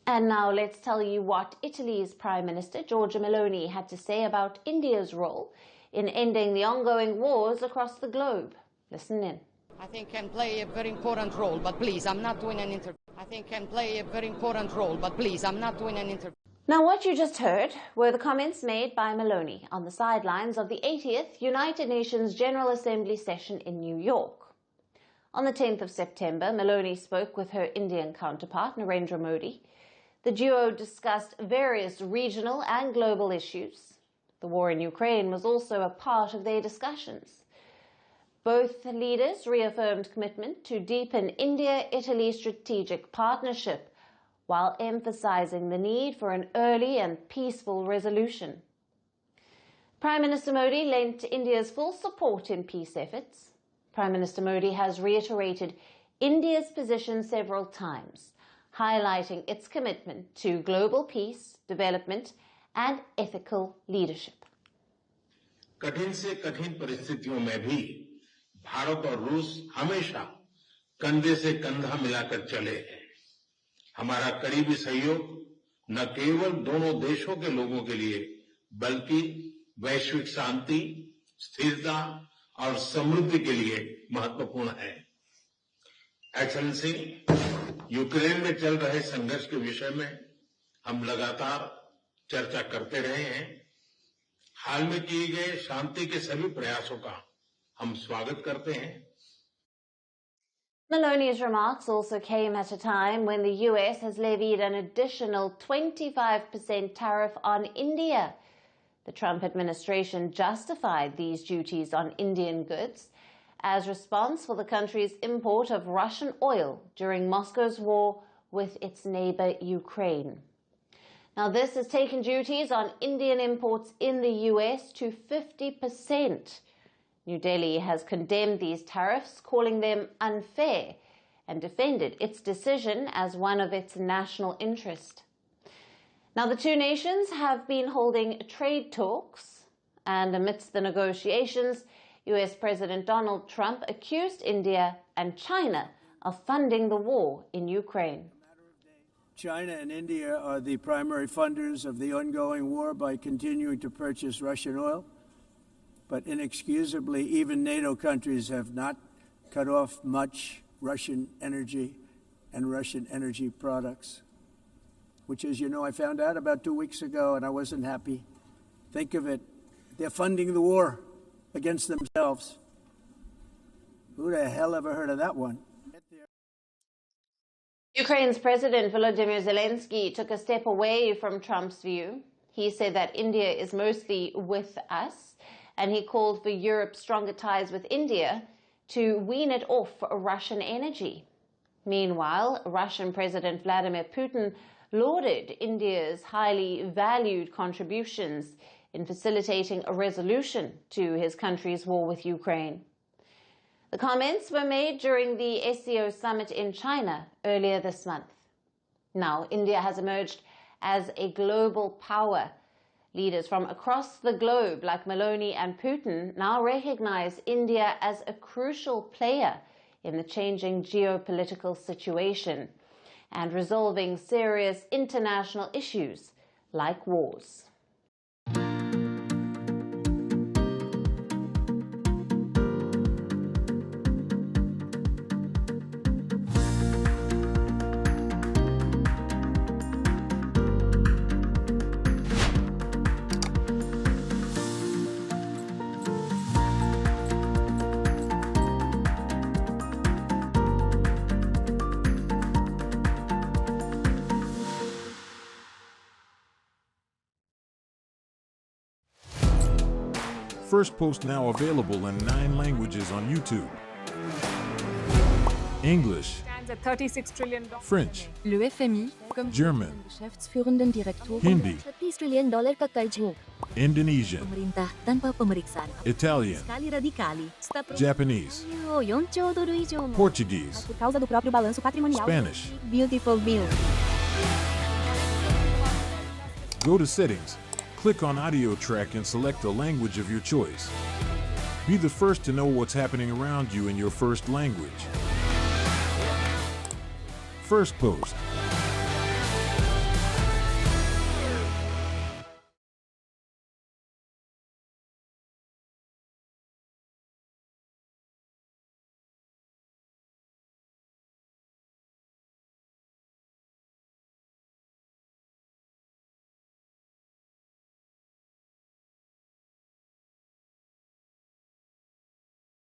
And now let's tell you what Italy's Prime Minister Giorgia Meloni had to say about India's role in ending the ongoing wars across the globe. Listen in. I think can play a very important role, but please, I'm not doing an interview. I think can play a very important role, but please, I'm not doing an interview. Now, what you just heard were the comments made by Meloni on the sidelines of the 80th United Nations General Assembly session in New York. On the 10th of September, Meloni spoke with her Indian counterpart, Narendra Modi. The duo discussed various regional and global issues. The war in Ukraine was also a part of their discussions. Both leaders reaffirmed commitment to deepen India-Italy strategic partnership while emphasizing the need for an early and peaceful resolution. Prime Minister Modi lent India's full support in peace efforts. Prime Minister Modi has reiterated India's position several times, highlighting its commitment to global peace, development, and ethical leadership. कठिन से कठिन परिस्थितियों में भी भारत और रूस हमेशा कंधे से कंधा मिलाकर चले हैं। हमारा करीबी सहयोग न केवल दोनों देशों के लोगों के लिए बल्कि वैश्विक शांति, स्थिरता और समृद्धि के लिए महत्वपूर्ण है। एक्सेलेंसी, यूक्रेन में चल रहे संघर्ष के विषय में हम लगातार चर्चा करते रहे हैं। हाल में किए गए शांति के सभी प्रयासों का हम स्वागत करते हैं। Meloni's remarks also came at a time when the US has levied an additional 25% tariff on India. The Trump administration justified these duties on Indian goods as response for the country's import of Russian oil during Moscow's war with its neighbor Ukraine. Now, this has taken duties on Indian imports in the US to 50%. New Delhi has condemned these tariffs, calling them unfair, and defended its decision as one of its national interest. Now, the two nations have been holding trade talks, and amidst the negotiations, US President Donald Trump accused India and China of funding the war in Ukraine. China and India are the primary funders of the ongoing war by continuing to purchase Russian oil. But inexcusably, even NATO countries have not cut off much Russian energy and Russian energy products, which, as you know, I found out about 2 weeks ago, and I wasn't happy. Think of it. They're funding the war against themselves. Who the hell ever heard of that one? Ukraine's President Volodymyr Zelensky took a step away from Trump's view. He said that India is mostly with us, and he called for Europe's stronger ties with India to wean it off Russian energy. Meanwhile, Russian President Vladimir Putin lauded India's highly valued contributions in facilitating a resolution to his country's war with Ukraine. The comments were made during the SCO summit in China earlier this month. Now, India has emerged as a global power. Leaders from across the globe, like Meloni and Putin, now recognize India as a crucial player in the changing geopolitical situation and resolving serious international issues like wars. Firstpost now available in 9 languages on YouTube. English, Stands at $36 trillion. French, Le FMI, comme German, Geschäftsführenden Direktor, Hindi, $30 trillion ka kaijho. Indonesian, Pemerintah tanpa pemeriksaan. Italian, Sekali radikali. Japanese, 4 兆ドル以上も Portuguese, por causa do próprio balanço patrimonial. Spanish. Beautiful bill. Go to Settings, click on Audio Track and select a language of your choice. Be the first to know what's happening around you in your first language. Firstpost.